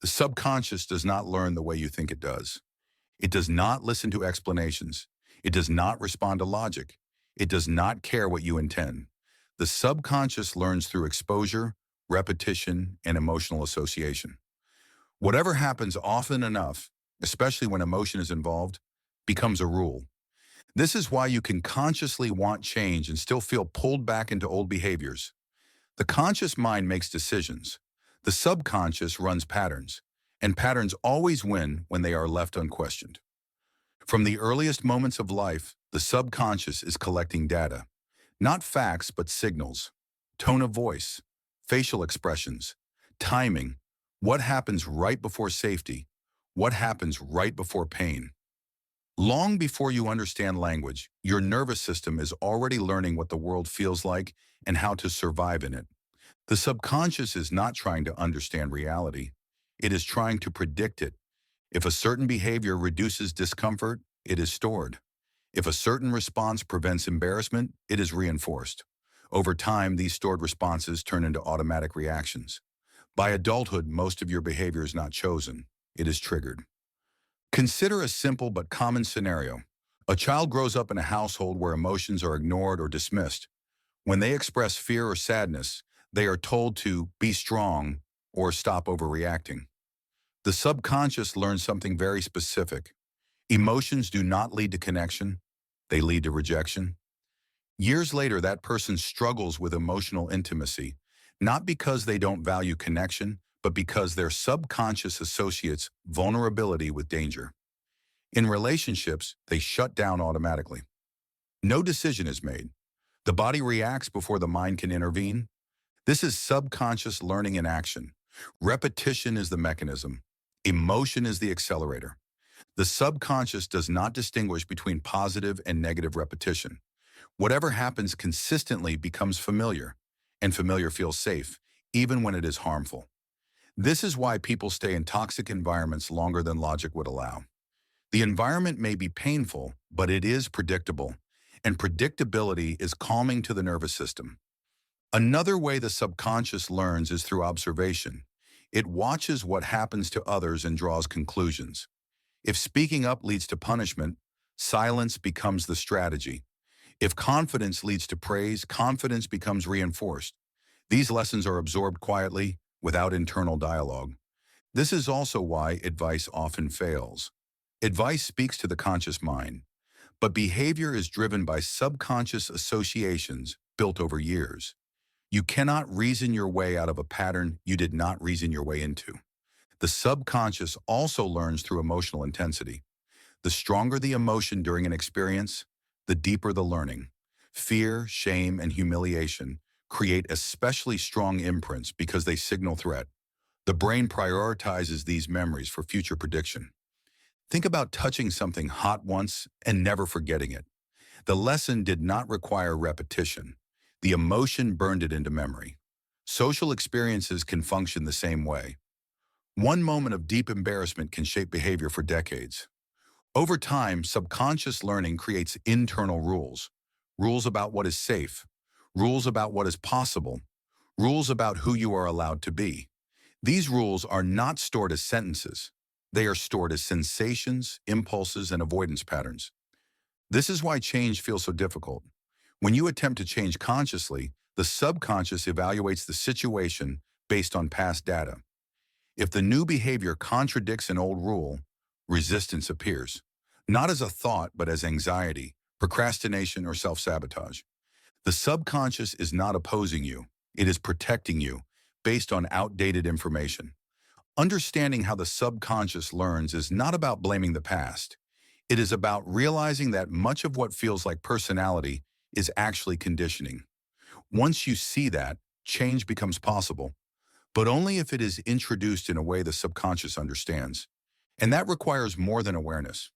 The subconscious does not learn the way you think it does. It does not listen to explanations. It does not respond to logic. It does not care what you intend. The subconscious learns through exposure, repetition, and emotional association. Whatever happens often enough, especially when emotion is involved, becomes a rule. This is why you can consciously want change and still feel pulled back into old behaviors. The conscious mind makes decisions. The subconscious runs patterns, and patterns always win when they are left unquestioned. From the earliest moments of life, the subconscious is collecting data, not facts but signals, tone of voice, facial expressions, timing, what happens right before safety, what happens right before pain. Long before you understand language, your nervous system is already learning what the world feels like and how to survive in it. The subconscious is not trying to understand reality. It is trying to predict it. If a certain behavior reduces discomfort, it is stored. If a certain response prevents embarrassment, it is reinforced. Over time, these stored responses turn into automatic reactions. By adulthood, most of your behavior is not chosen. It is triggered. Consider a simple but common scenario. A child grows up in a household where emotions are ignored or dismissed. When they express fear or sadness, they are told to be strong or stop overreacting. The subconscious learns something very specific. Emotions do not lead to connection, they lead to rejection. Years later, that person struggles with emotional intimacy, not because they don't value connection, but because their subconscious associates vulnerability with danger. In relationships, they shut down automatically. No decision is made. The body reacts before the mind can intervene. This is subconscious learning in action. Repetition is the mechanism. Emotion is the accelerator. The subconscious does not distinguish between positive and negative repetition. Whatever happens consistently becomes familiar, and familiar feels safe, even when it is harmful. This is why people stay in toxic environments longer than logic would allow. The environment may be painful, but it is predictable, and predictability is calming to the nervous system. Another way the subconscious learns is through observation. It watches what happens to others and draws conclusions. If speaking up leads to punishment, silence becomes the strategy. If confidence leads to praise, confidence becomes reinforced. These lessons are absorbed quietly, without internal dialogue. This is also why advice often fails. Advice speaks to the conscious mind, but behavior is driven by subconscious associations built over years. You cannot reason your way out of a pattern you did not reason your way into. The subconscious also learns through emotional intensity. The stronger the emotion during an experience, the deeper the learning. Fear, shame, and humiliation create especially strong imprints because they signal threat. The brain prioritizes these memories for future prediction. Think about touching something hot once and never forgetting it. The lesson did not require repetition. The emotion burned it into memory. Social experiences can function the same way. One moment of deep embarrassment can shape behavior for decades. Over time, subconscious learning creates internal rules. Rules about what is safe. Rules about what is possible. Rules about who you are allowed to be. These rules are not stored as sentences. They are stored as sensations, impulses, and avoidance patterns. This is why change feels so difficult. When you attempt to change consciously, the subconscious evaluates the situation based on past data. If the new behavior contradicts an old rule, resistance appears, not as a thought but as anxiety, procrastination, or self-sabotage. The subconscious is not opposing you, it is protecting you based on outdated information. Understanding how the subconscious learns is not about blaming the past. It is about realizing that much of what feels like personality is actually conditioning. Once you see that, change becomes possible, but only if it is introduced in a way the subconscious understands. And that requires more than awareness.